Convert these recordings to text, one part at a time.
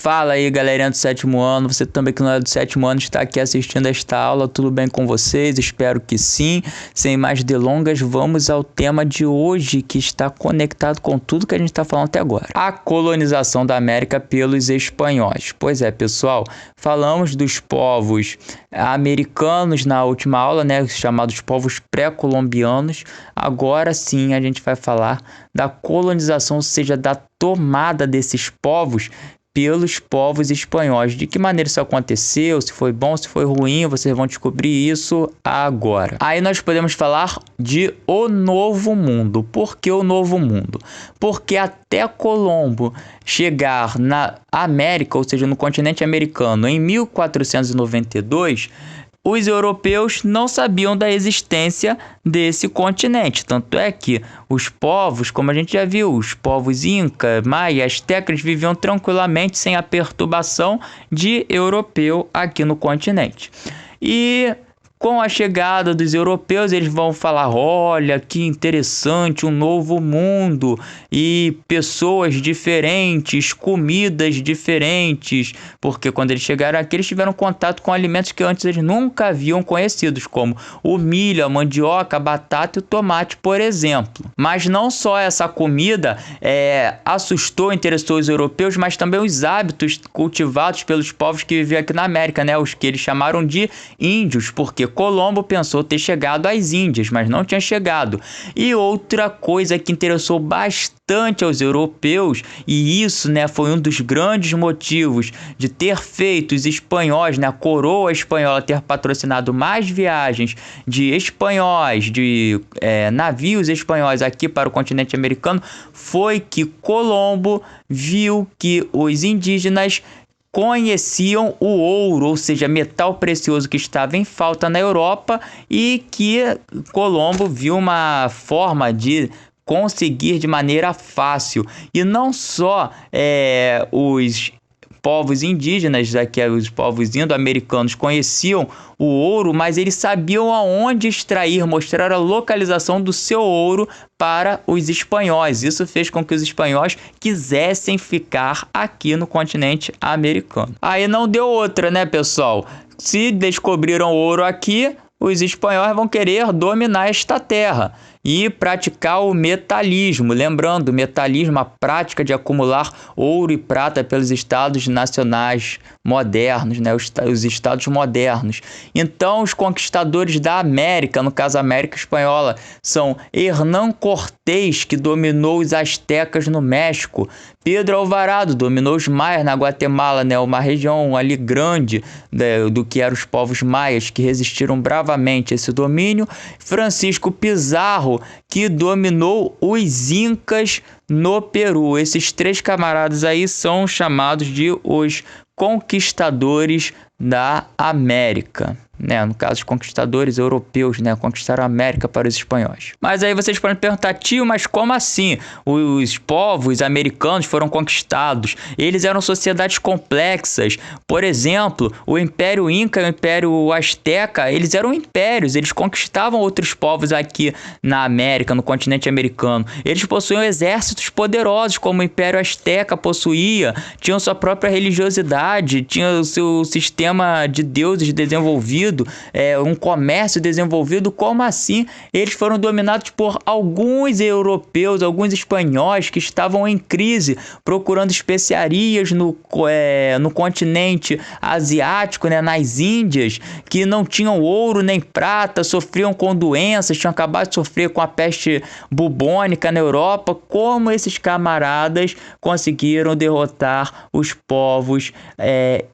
Fala aí, galerinha do sétimo ano, você também que não é do sétimo ano está aqui assistindo esta aula, tudo bem com vocês? Espero que sim. Sem mais delongas, vamos ao tema de hoje, que está conectado com tudo que a gente está falando até agora. A colonização da América pelos espanhóis. Pois é, pessoal, falamos dos povos americanos na última aula, né, chamados povos pré-colombianos. Agora sim a gente vai falar da colonização, ou seja, da tomada desses povos pelos povos espanhóis. De que maneira isso aconteceu, se foi bom, se foi ruim, vocês vão descobrir isso agora. Aí nós podemos falar de o Novo Mundo. Por que o Novo Mundo? Porque até Colombo chegar na América, ou seja, no continente americano, em 1492, os europeus não sabiam da existência desse continente. Tanto é que os povos, como a gente já viu, os povos Inca, Maia, Astecas, viviam tranquilamente sem a perturbação de europeu aqui no continente. E com a chegada dos europeus, eles vão falar: olha, que interessante, um novo mundo, e pessoas diferentes, comidas diferentes, porque quando eles chegaram aqui, eles tiveram contato com alimentos que antes eles nunca haviam conhecidos, como o milho, a mandioca, a batata e o tomate, por exemplo. Mas não só essa comida assustou, interessou os europeus, mas também os hábitos cultivados pelos povos que viviam aqui na América, né? Os que eles chamaram de índios, porque Colombo pensou ter chegado às Índias, mas não tinha chegado. E outra coisa que interessou bastante aos europeus, e isso, né, foi um dos grandes motivos de ter feito os espanhóis, né, a coroa espanhola ter patrocinado mais viagens de espanhóis, de navios espanhóis aqui para o continente americano, foi que Colombo viu que os indígenas conheciam o ouro, ou seja, metal precioso que estava em falta na Europa, e que Colombo viu uma forma de conseguir de maneira fácil. E não só os povos indígenas, aqui os povos indo-americanos, conheciam o ouro, mas eles sabiam aonde extrair, mostrar a localização do seu ouro para os espanhóis. Isso fez com que os espanhóis quisessem ficar aqui no continente americano. Aí não deu outra, né, pessoal? Se descobriram ouro aqui, os espanhóis vão querer dominar esta terra e praticar o metalismo. Lembrando, o metalismo, a prática de acumular ouro e prata pelos estados nacionais modernos, né? Os estados modernos. Então, os conquistadores da América, no caso a América Espanhola, são Hernán Cortés, que dominou os astecas no México; Pedro Alvarado dominou os maias na Guatemala, né? Uma região ali grande do que eram os povos maias, que resistiram bravamente a esse domínio; Francisco Pizarro, que dominou os incas no Peru. Esses três camaradas aí são chamados de os conquistadores da América, né? No caso, os conquistadores europeus, né, conquistaram a América para os espanhóis. Mas aí vocês podem perguntar: tio, mas como assim? Os povos americanos foram conquistados, eles eram sociedades complexas. Por exemplo, o Império Inca e o Império Azteca, eles eram impérios, eles conquistavam outros povos aqui na América, no continente americano. Eles possuíam exércitos poderosos, como o Império Azteca possuía, tinham sua própria religiosidade, tinha o seu sistema de deuses desenvolvido, um comércio desenvolvido. Como assim eles foram dominados por alguns europeus, alguns espanhóis que estavam em crise, procurando especiarias no continente asiático, né, nas Índias, que não tinham ouro nem prata, sofriam com doenças, tinham acabado de sofrer com a peste bubônica na Europa? Como esses camaradas conseguiram derrotar os povos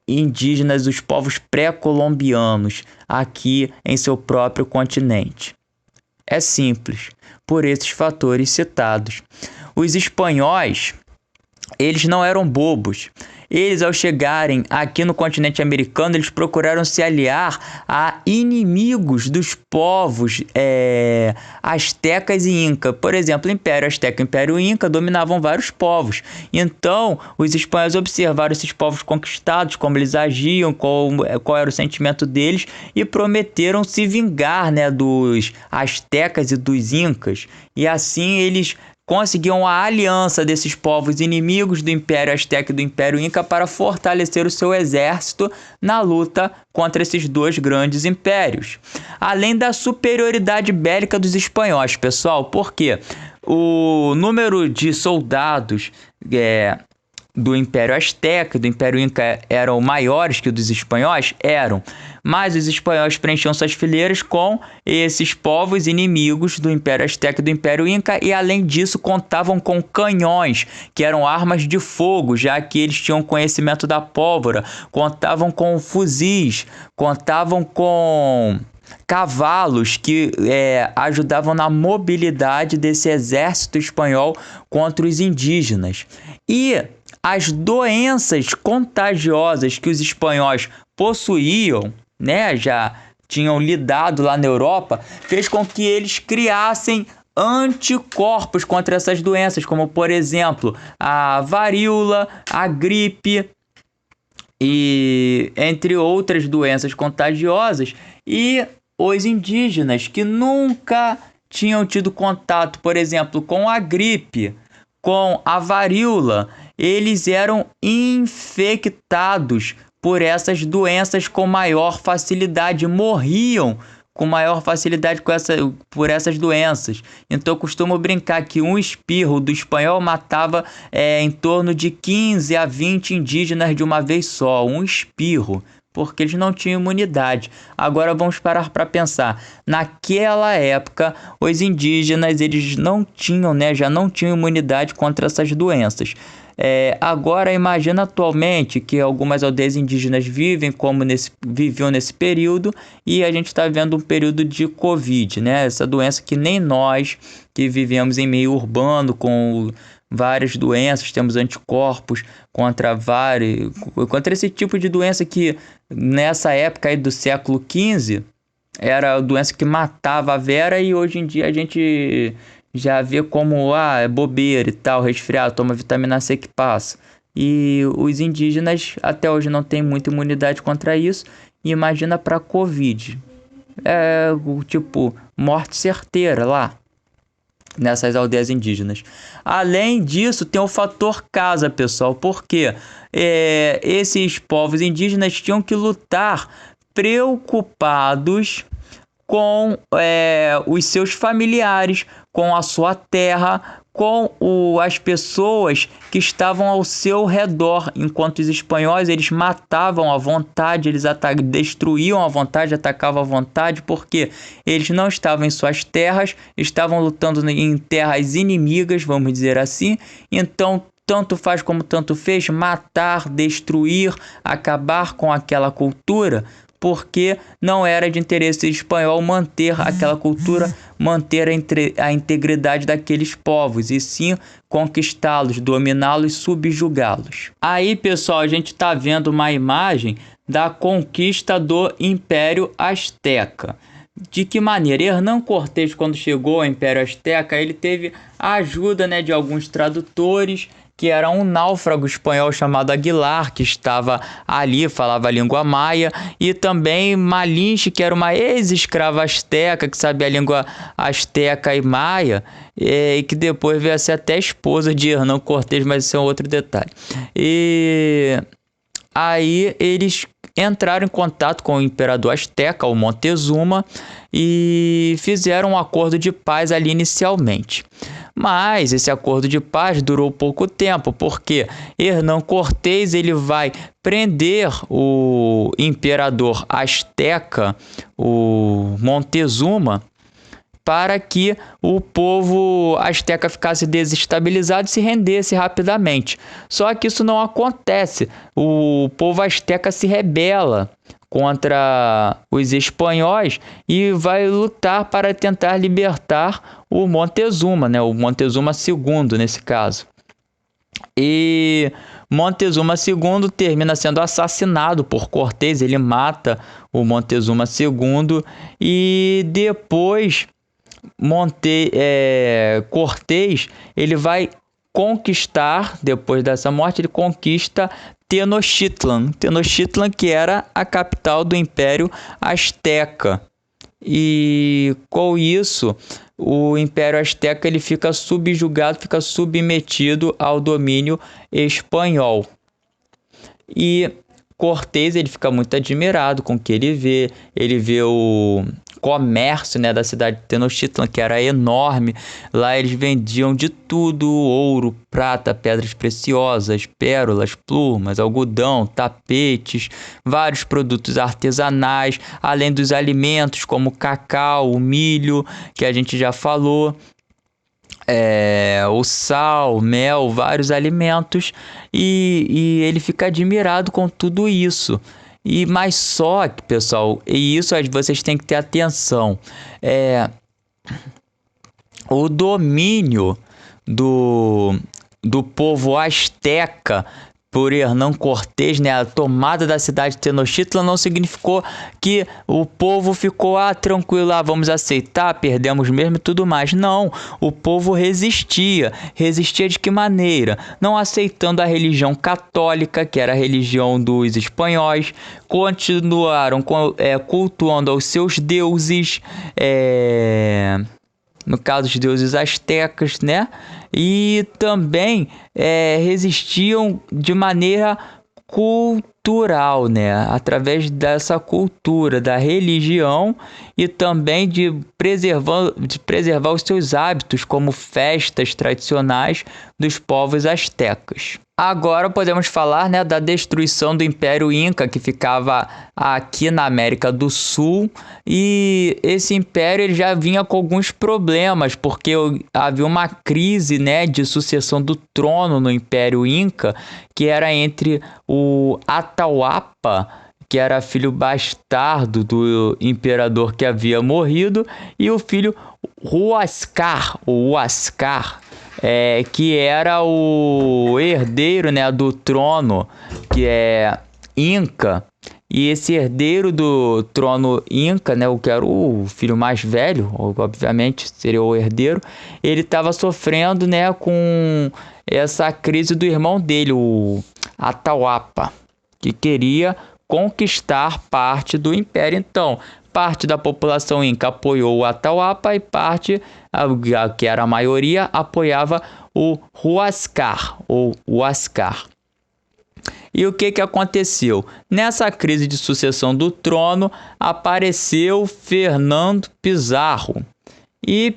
indígenas, os povos pré-colombianos aqui em seu próprio continente? É simples, por esses fatores citados. Os espanhóis, eles não eram bobos. Eles, ao chegarem aqui no continente americano, eles procuraram se aliar a inimigos dos povos astecas e inca. Por exemplo, o Império Azteca e o Império Inca dominavam vários povos. Então, os espanhóis observaram esses povos conquistados, como eles agiam, qual era o sentimento deles, e prometeram se vingar, né, dos astecas e dos incas. E assim eles conseguiam a aliança desses povos inimigos do Império Azteca e do Império Inca para fortalecer o seu exército na luta contra esses dois grandes impérios. Além da superioridade bélica dos espanhóis, pessoal, porque o número de soldados do Império Azteca e do Império Inca eram maiores que os dos espanhóis? Eram. Mas os espanhóis preenchiam suas fileiras com esses povos inimigos do Império Azteca e do Império Inca e, além disso, contavam com canhões, que eram armas de fogo, já que eles tinham conhecimento da pólvora, contavam com fuzis, contavam com cavalos que ajudavam na mobilidade desse exército espanhol contra os indígenas. E as doenças contagiosas que os espanhóis possuíam, né, já tinham lidado lá na Europa, fez com que eles criassem anticorpos contra essas doenças, como, por exemplo, a varíola, a gripe e entre outras doenças contagiosas. E os indígenas que nunca tinham tido contato, por exemplo, com a gripe, com a varíola, eles eram infectados por essas doenças com maior facilidade, morriam com maior facilidade por essas doenças. Então eu costumo brincar que um espirro do espanhol matava em torno de 15 a 20 indígenas de uma vez só, um espirro, porque eles não tinham imunidade. Agora vamos parar para pensar. Naquela época, os indígenas eles não tinham, já não tinham imunidade contra essas doenças. Agora imagina atualmente que algumas aldeias indígenas viviam nesse período e a gente está vendo um período de Covid, né? Essa doença que nem nós que vivemos em meio urbano com várias doenças, temos anticorpos contra esse tipo de doença que nessa época aí do século XV era a doença que matava a vera, e hoje em dia a gente já vê como é bobeira e tal, resfriado, toma vitamina C que passa. E os indígenas até hoje não têm muita imunidade contra isso. E imagina para Covid. Tipo, morte certeira lá nessas aldeias indígenas. Além disso, tem o fator casa, pessoal, porque esses povos indígenas tinham que lutar preocupados com os seus familiares, com a sua terra, com as pessoas que estavam ao seu redor, enquanto os espanhóis eles matavam à vontade, eles destruíam à vontade, atacavam à vontade, porque eles não estavam em suas terras, estavam lutando em terras inimigas, vamos dizer assim. Então tanto faz como tanto fez matar, destruir, acabar com aquela cultura, porque não era de interesse espanhol manter aquela cultura, manter a integridade daqueles povos, e sim conquistá-los, dominá-los, subjugá-los. Aí, pessoal, a gente está vendo uma imagem da conquista do Império Azteca. De que maneira? Hernán Cortés, quando chegou ao Império Azteca, ele teve a ajuda, de alguns tradutores, que era um náufrago espanhol chamado Aguilar, que estava ali, falava a língua maia, e também Malinche, que era uma ex-escrava asteca, que sabia a língua asteca e maia, e que depois veio a ser até esposa de Hernán Cortés, mas isso é um outro detalhe. E aí eles entraram em contato com o imperador asteca, o Montezuma, e fizeram um acordo de paz ali inicialmente. Mas esse acordo de paz durou pouco tempo, porque Hernán Cortés ele vai prender o imperador asteca, o Montezuma, para que o povo asteca ficasse desestabilizado e se rendesse rapidamente. Só que isso não acontece. O povo asteca se rebela contra os espanhóis e vai lutar para tentar libertar o Montezuma, o Montezuma II nesse caso. E Montezuma II termina sendo assassinado por Cortés, ele mata o Montezuma II e depois Cortés ele vai conquistar, depois dessa morte, ele conquista Tenochtitlan, que era a capital do Império Azteca. E com isso, o Império Azteca ele fica subjugado, fica submetido ao domínio espanhol. E Cortés ele fica muito admirado com o que ele vê o comércio, né, da cidade de Tenochtitlan, que era enorme. Lá eles vendiam de tudo: ouro, prata, pedras preciosas, pérolas, plumas, algodão, tapetes, vários produtos artesanais, além dos alimentos como cacau, o milho, que a gente já falou, o sal, mel, vários alimentos, e ele fica admirado com tudo isso. Mas só que, pessoal, e isso vocês têm que ter atenção, o domínio do povo asteca por Hernán Cortés, né, a tomada da cidade de Tenochtitlan, não significou que o povo ficou tranquilo, vamos aceitar, perdemos mesmo e tudo mais. Não, o povo resistia. Resistia de que maneira? Não aceitando a religião católica, que era a religião dos espanhóis, continuaram cultuando aos seus deuses, no caso os deuses astecas, né? E também resistiam de maneira cultural, né? Através dessa cultura, da religião, e também de preservar os seus hábitos, como festas tradicionais dos povos astecas. Agora podemos falar, né, da destruição do Império Inca, que ficava aqui na América do Sul, e esse império ele já vinha com alguns problemas, porque havia uma crise, né, de sucessão do trono no Império Inca, que era entre o Atahualpa, que era filho bastardo do imperador que havia morrido, e o filho Huáscar, que era o herdeiro, né, do trono, que é Inca. E esse herdeiro do trono Inca, né, que era o filho mais velho, obviamente seria o herdeiro, ele estava sofrendo, né, com essa crise do irmão dele, o Atahualpa, que queria conquistar parte do império. Então, parte da população inca apoiou o Atahualpa e parte, que era a maioria, apoiava o Huáscar, ou Huáscar. E o que aconteceu? Nessa crise de sucessão do trono, apareceu Fernando Pizarro. E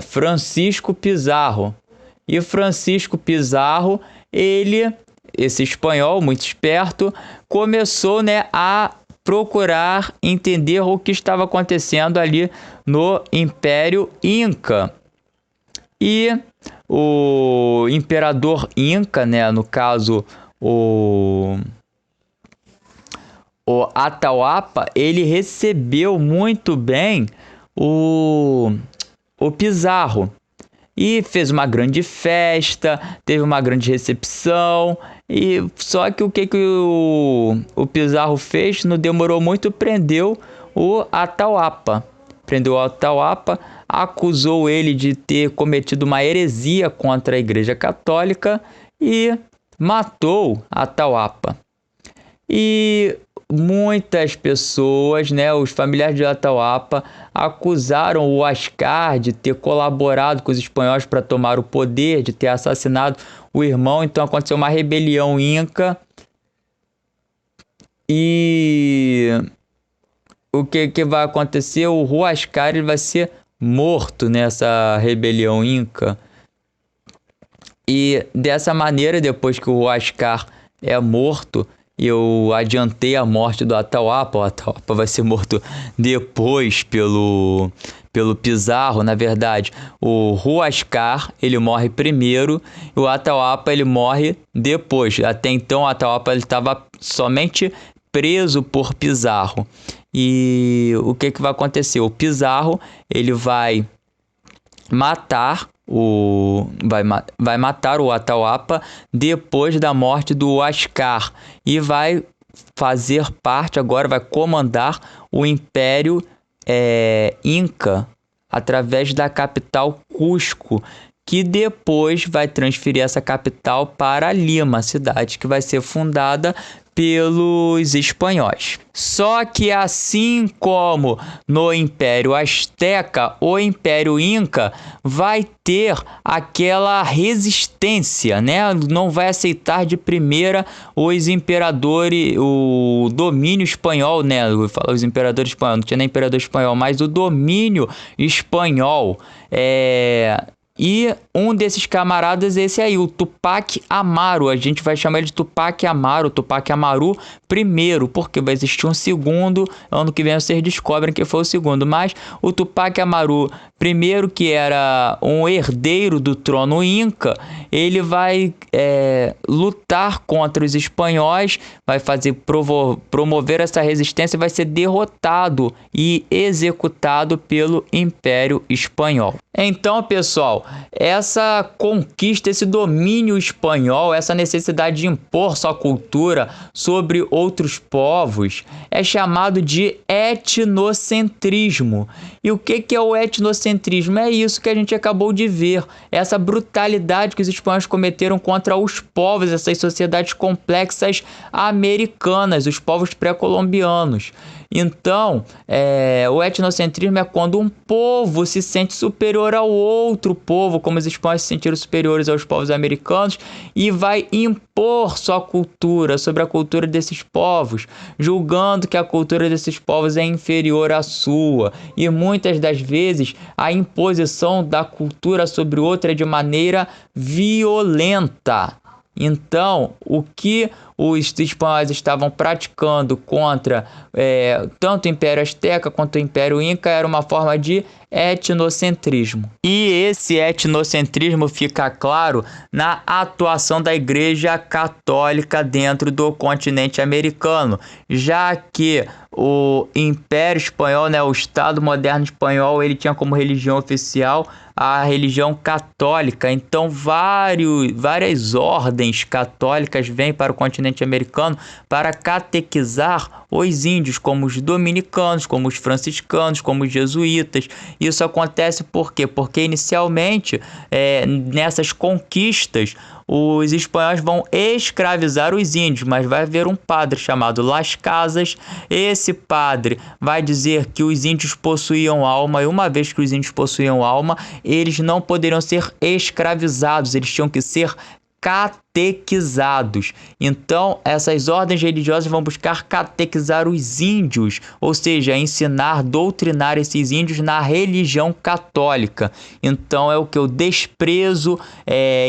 Francisco Pizarro. E Francisco Pizarro, esse espanhol muito esperto, começou, né, a procurar entender o que estava acontecendo ali no Império Inca. E o imperador Inca, né, no caso o Atahualpa, ele recebeu muito bem o Pizarro. E fez uma grande festa, teve uma grande recepção. E só que o Pizarro fez, não demorou muito, prendeu o Atahualpa. Acusou ele de ter cometido uma heresia contra a Igreja Católica e matou Atahualpa. E muitas pessoas, né, os familiares de Atahualpa, acusaram o Huáscar de ter colaborado com os espanhóis para tomar o poder, de ter assassinado o irmão. Então aconteceu uma rebelião inca. E o que vai acontecer? O Huáscar ele vai ser morto nessa rebelião inca. E dessa maneira, depois que o Huáscar é morto, eu adiantei a morte do Atahualpa. O Atahualpa vai ser morto depois pelo Pizarro. Na verdade, o Huáscar ele morre primeiro e o Atahualpa ele morre depois. Até então, o Atahualpa estava somente preso por Pizarro. E o que vai acontecer? O Pizarro ele vai matar vai matar o Atahualpa depois da morte do Huáscar e vai fazer parte agora, vai comandar o Império Inca através da capital Cusco, que depois vai transferir essa capital para Lima, cidade que vai ser fundada pelos espanhóis. Só que assim como no Império Azteca, o Império Inca vai ter aquela resistência, né? Não vai aceitar de primeira os imperadores, o domínio espanhol, né? Eu falo os imperadores espanhóis, não tinha nem imperador espanhol, mas o domínio espanhol. E um desses camaradas é esse aí, o Tupac Amaru. A gente vai chamar ele de Tupac Amaru, Tupac Amaru I, porque vai existir um segundo. Ano que vem vocês descobrem que foi o segundo. Mas o Tupac Amaru I, que era um herdeiro do trono Inca, ele vai lutar contra os espanhóis, vai promover essa resistência e vai ser derrotado e executado pelo Império Espanhol. Então, pessoal, essa conquista, esse domínio espanhol, essa necessidade de impor sua cultura sobre outros povos é chamado de etnocentrismo. E o que é o etnocentrismo? É isso que a gente acabou de ver, essa brutalidade que os espanhóis cometeram contra os povos, essas sociedades complexas americanas, os povos pré-colombianos. Então, o etnocentrismo é quando um povo se sente superior ao outro povo, como os espanhóis se sentiram superiores aos povos americanos, e vai impor sua cultura sobre a cultura desses povos, julgando que a cultura desses povos é inferior à sua. E muitas das vezes a imposição da cultura sobre outra é de maneira violenta. Então, o que os espanhóis estavam praticando contra tanto o Império Azteca quanto o Império Inca era uma forma de etnocentrismo. E esse etnocentrismo fica claro na atuação da Igreja Católica dentro do continente americano, já que o Império Espanhol, né, o Estado moderno espanhol, ele tinha como religião oficial a religião católica. Então várias ordens católicas vêm para o continente americano para catequizar os índios, como os dominicanos, como os franciscanos, como os jesuítas. Isso acontece por quê? Porque inicialmente nessas conquistas os espanhóis vão escravizar os índios, mas vai haver um padre chamado Las Casas. Esse padre vai dizer que os índios possuíam alma, e uma vez que os índios possuíam alma, eles não poderiam ser escravizados, eles tinham que ser catequizados. Então, essas ordens religiosas vão buscar catequizar os índios, ou seja, ensinar, doutrinar esses índios na religião católica. Então, é o que? O desprezo,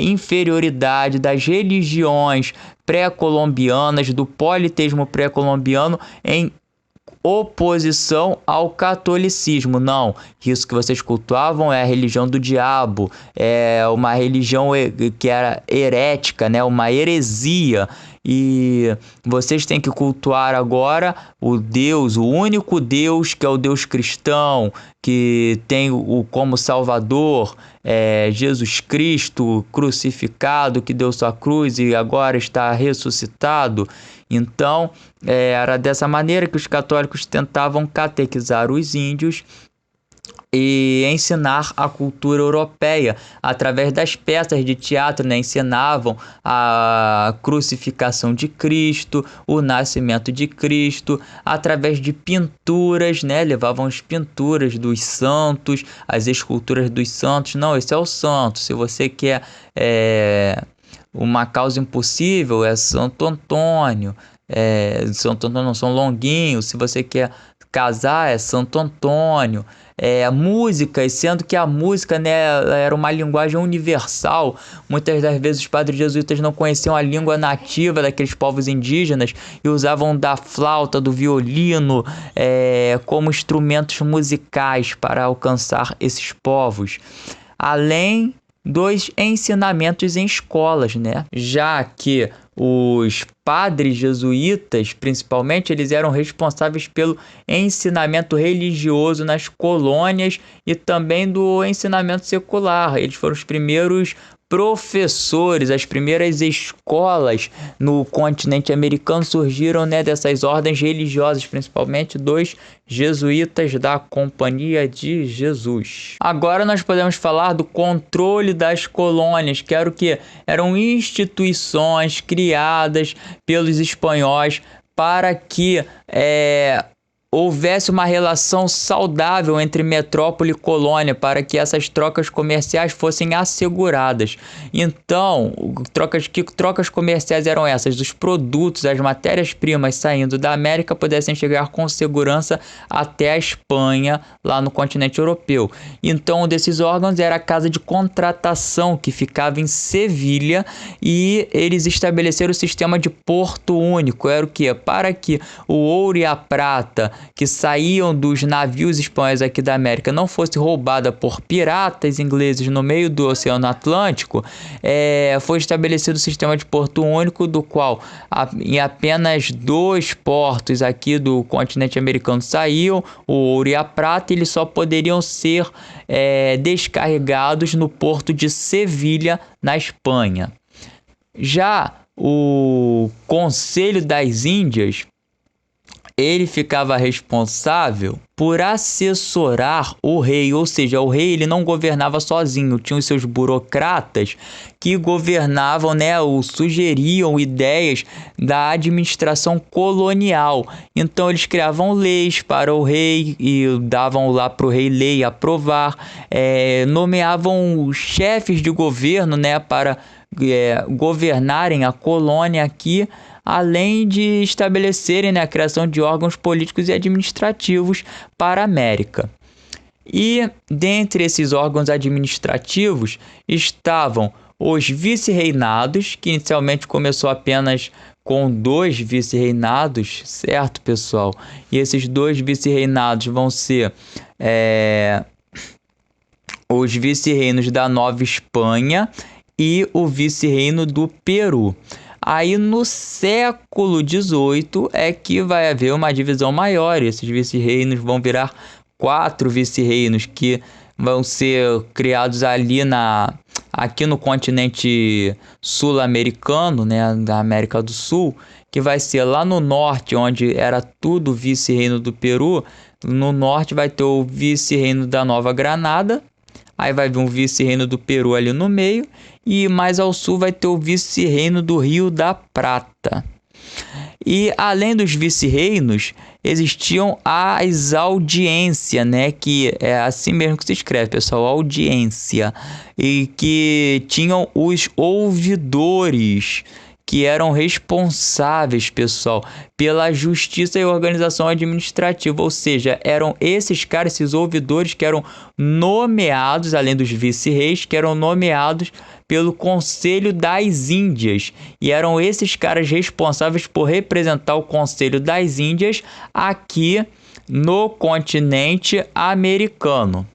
inferioridade das religiões pré-colombianas, do politeísmo pré-colombiano em oposição ao catolicismo. Não, isso que vocês cultuavam é a religião do diabo, é uma religião que era herética, né? Uma heresia. E vocês têm que cultuar agora o Deus, o único Deus, que é o Deus cristão, que tem como Salvador Jesus Cristo crucificado, que deu sua cruz e agora está ressuscitado. Então, era dessa maneira que os católicos tentavam catequizar os índios e ensinar a cultura europeia através das peças de teatro, né? Ensinavam a crucificação de Cristo, o nascimento de Cristo, através de pinturas, né? Levavam as pinturas dos santos, as esculturas dos santos. Não, esse é o santo. Se você quer uma causa impossível, é Santo Antônio. Santo Antônio não, São Longuinho. Se você quer casar, é Santo Antônio. Músicas, sendo que a música, né, era uma linguagem universal. Muitas das vezes os padres jesuítas não conheciam a língua nativa daqueles povos indígenas e usavam da flauta, do violino como instrumentos musicais para alcançar esses povos. Além dos ensinamentos em escolas, né? Já que os padres jesuítas, principalmente, eles eram responsáveis pelo ensinamento religioso nas colônias e também do ensinamento secular. Eles foram os primeiros professores, as primeiras escolas no continente americano surgiram, né, dessas ordens religiosas, principalmente dos jesuítas da Companhia de Jesus. Agora nós podemos falar do controle das colônias, que era o que? Eram instituições criadas pelos espanhóis para que houvesse uma relação saudável entre metrópole e colônia, para que essas trocas comerciais fossem asseguradas. Então, que trocas comerciais eram essas? Dos produtos, as matérias-primas saindo da América pudessem chegar com segurança até a Espanha, lá no continente europeu. Então, um desses órgãos era a Casa de Contratação, que ficava em Sevilha, e eles estabeleceram o sistema de porto único. Era o quê? Para que o ouro e a prata que saíam dos navios espanhóis aqui da América não fosse roubada por piratas ingleses no meio do Oceano Atlântico, foi estabelecido o sistema de porto único, do qual em apenas 2 portos aqui do continente americano saíam o ouro e a prata, e eles só poderiam ser descarregados no porto de Sevilha, na Espanha. Já o Conselho das Índias, ele ficava responsável por assessorar o rei, ou seja, o rei ele não governava sozinho, tinha os seus burocratas que governavam, né, ou sugeriam ideias da administração colonial. Então eles criavam leis para o rei e davam lá para o rei ler e aprovar, nomeavam chefes de governo, né, para governarem a colônia aqui, além de estabelecerem, né, a criação de órgãos políticos e administrativos para a América. E dentre esses órgãos administrativos estavam os vice-reinados, que inicialmente começou apenas com 2 vice-reinados, certo, pessoal? E esses 2 vice-reinados vão ser os vice-reinos da Nova Espanha e o vice-reino do Peru. Aí no século XVIII é que vai haver uma divisão maior. Esses vice-reinos vão virar 4 vice-reinos que vão ser criados aqui no continente sul-americano, né, da América do Sul, que vai ser lá no norte, onde era tudo vice-reino do Peru. No norte vai ter o vice-reino da Nova Granada. Aí vai vir um vice-reino do Peru ali no meio, e mais ao sul vai ter o vice-reino do Rio da Prata. E além dos vice-reinos, existiam as audiências, né, que é assim mesmo que se escreve, pessoal, audiência, e que tinham os ouvidores, que eram responsáveis, pessoal, pela justiça e organização administrativa, ou seja, eram esses caras, esses ouvidores, que eram nomeados, além dos vice-reis, que eram nomeados pelo Conselho das Índias, e eram esses caras responsáveis por representar o Conselho das Índias aqui no continente americano.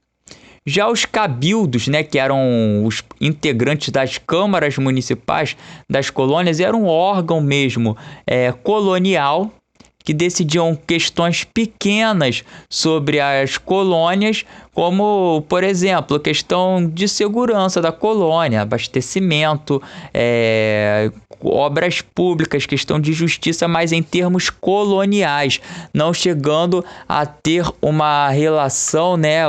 Já os cabildos, né, que eram os integrantes das câmaras municipais das colônias, eram um órgão mesmo colonial, que decidiam questões pequenas sobre as colônias, como, por exemplo, a questão de segurança da colônia, abastecimento, obras públicas, questão de justiça, mas em termos coloniais, não chegando a ter uma relação, né,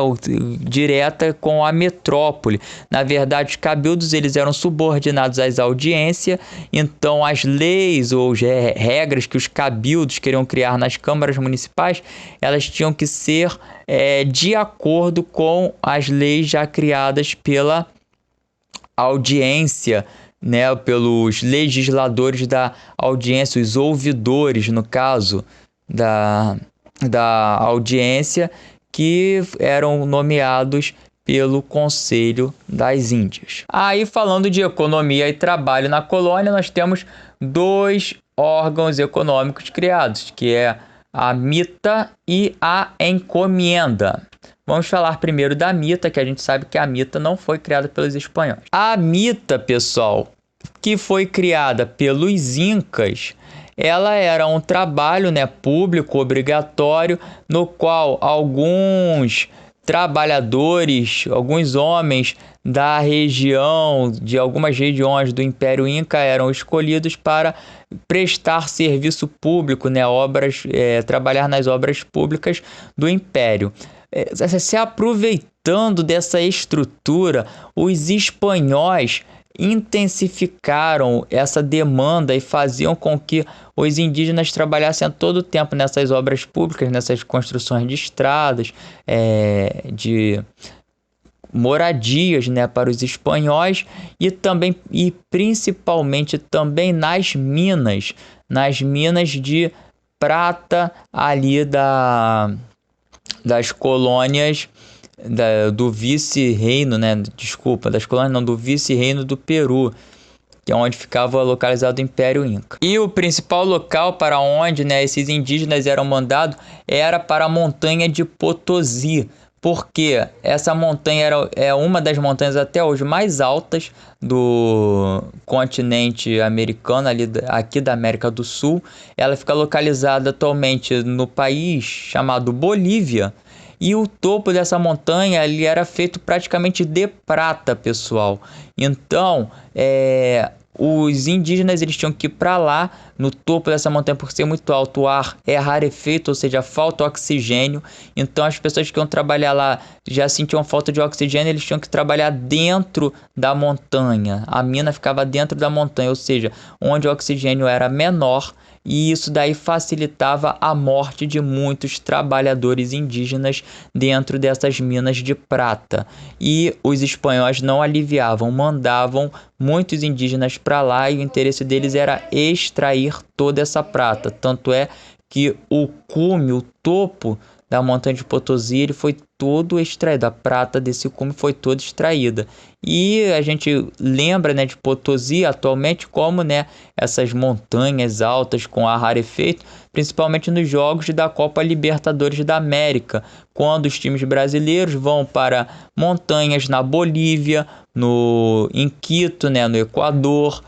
direta com a metrópole. Na verdade, os cabildos eles eram subordinados às audiências, então as leis ou regras que os cabildos queriam criar nas câmaras municipais, elas tinham que ser de acordo com as leis já criadas pela audiência, né, pelos legisladores da audiência, os ouvidores, no caso da audiência, que eram nomeados pelo Conselho das Índias. Aí, falando de economia e trabalho na colônia, nós temos 2 órgãos econômicos criados, que é a mita e a encomienda. Vamos falar primeiro da mita, que a gente sabe que a mita não foi criada pelos espanhóis. A mita, pessoal, que foi criada pelos incas, ela era um trabalho, né, público, obrigatório, no qual alguns trabalhadores, alguns homens da região, de algumas regiões do Império Inca eram escolhidos para prestar serviço público, né, trabalhar nas obras públicas do Império. Se aproveitando dessa estrutura, os espanhóis intensificaram essa demanda e faziam com que os indígenas trabalhassem a todo tempo nessas obras públicas, nessas construções de estradas, de moradias, né, para os espanhóis, e principalmente também nas minas de prata ali das colônias do vice-reino, né? Desculpa, das colônias não, do vice-reino do Peru, que é onde ficava localizado o Império Inca. E o principal local para onde, né, esses indígenas eram mandados era para a montanha de Potosí, porque essa montanha é uma das montanhas até hoje mais altas do continente americano, aqui da América do Sul. Ela fica localizada atualmente no país chamado Bolívia. E o topo dessa montanha ele era feito praticamente de prata, pessoal. Então, os indígenas eles tinham que ir para lá, no topo dessa montanha, por ser muito alto, o ar é rarefeito, ou seja, falta oxigênio. Então, as pessoas que iam trabalhar lá já sentiam falta de oxigênio, eles tinham que trabalhar dentro da montanha. A mina ficava dentro da montanha, ou seja, onde o oxigênio era menor. E isso daí facilitava a morte de muitos trabalhadores indígenas dentro dessas minas de prata. E os espanhóis não aliviavam, mandavam muitos indígenas para lá e o interesse deles era extrair toda essa prata. Tanto é que o cume, o topo da montanha de Potosí, ele foi todo extraído, a prata desse cume foi toda extraída. E a gente lembra, né, de Potosí atualmente como, né, essas montanhas altas com ar rarefeito, principalmente nos jogos da Copa Libertadores da América, quando os times brasileiros vão para montanhas na Bolívia, em Quito, né, no Equador,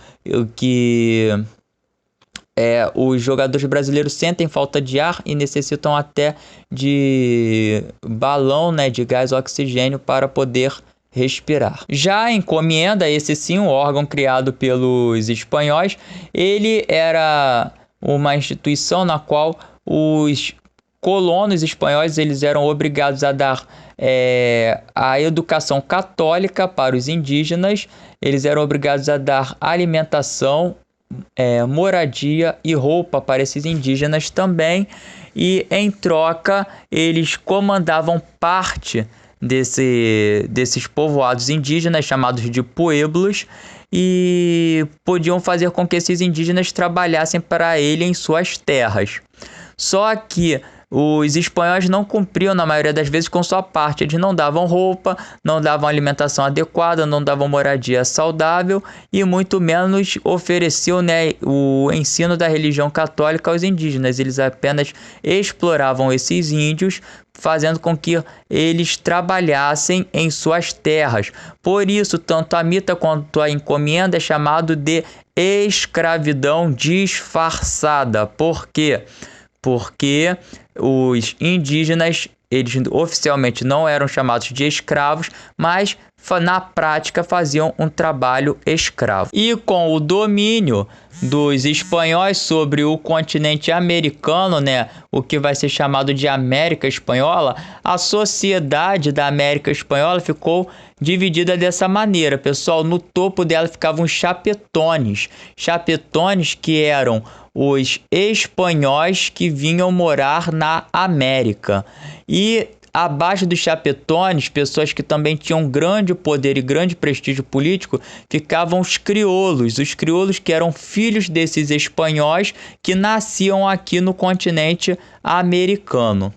os jogadores brasileiros sentem falta de ar e necessitam até de balão, né, de gás oxigênio para poder respirar. Já a encomenda, esse sim, um órgão criado pelos espanhóis, ele era uma instituição na qual os colonos espanhóis eles eram obrigados a dar a educação católica para os indígenas, eles eram obrigados a dar alimentação, moradia e roupa para esses indígenas também, e em troca eles comandavam parte desses povoados indígenas chamados de pueblos e podiam fazer com que esses indígenas trabalhassem para ele em suas terras. Só que os espanhóis não cumpriam na maioria das vezes com sua parte. Eles não davam roupa, não davam alimentação adequada, não davam moradia saudável e muito menos ofereciam, né, o ensino da religião católica aos indígenas. Eles apenas exploravam esses índios, fazendo com que eles trabalhassem em suas terras. Por isso, tanto a mita quanto a encomenda é chamado de escravidão disfarçada. Por quê? Porque os indígenas, eles oficialmente não eram chamados de escravos, mas na prática faziam um trabalho escravo. E com o domínio dos espanhóis sobre o continente americano, né, o que vai ser chamado de América Espanhola, a sociedade da América Espanhola ficou dividida dessa maneira, pessoal. No topo dela ficavam os chapetones que eram os espanhóis que vinham morar na América. E abaixo dos chapetones, pessoas que também tinham grande poder e grande prestígio político, ficavam os crioulos que eram filhos desses espanhóis que nasciam aqui no continente americano.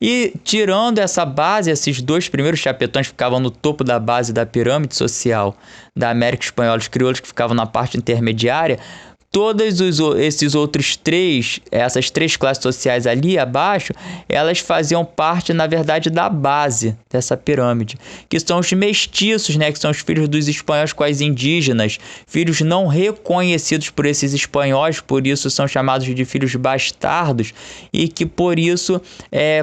E tirando essa base, esses dois primeiros chapetões ficavam no topo da base da pirâmide social da América Espanhola, os crioulos que ficavam na parte intermediária. Esses outros essas três classes sociais ali abaixo, elas faziam parte, na verdade, da base dessa pirâmide, que são os mestiços, né, que são os filhos dos espanhóis com as indígenas, filhos não reconhecidos por esses espanhóis, por isso são chamados de filhos bastardos, e que por isso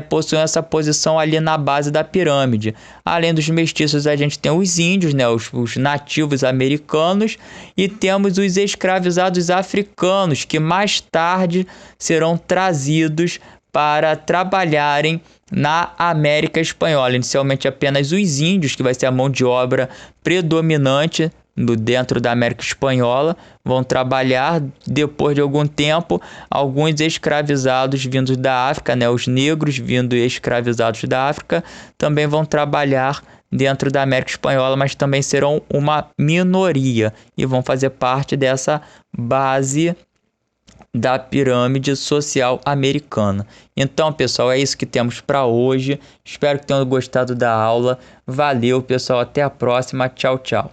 possuem essa posição ali na base da pirâmide. Além dos mestiços, a gente tem os índios, né, os nativos americanos, e temos os escravizados africanos, que mais tarde serão trazidos para trabalharem na América Espanhola. Inicialmente apenas os índios, que vai ser a mão de obra predominante dentro da América Espanhola, vão trabalhar. Depois de algum tempo, alguns escravizados vindos da África, né, os negros vindo escravizados da África, também vão trabalhar dentro da América Espanhola, mas também serão uma minoria e vão fazer parte dessa base da pirâmide social americana. Então, pessoal, é isso que temos para hoje. Espero que tenham gostado da aula. Valeu, pessoal. Até a próxima. Tchau, tchau.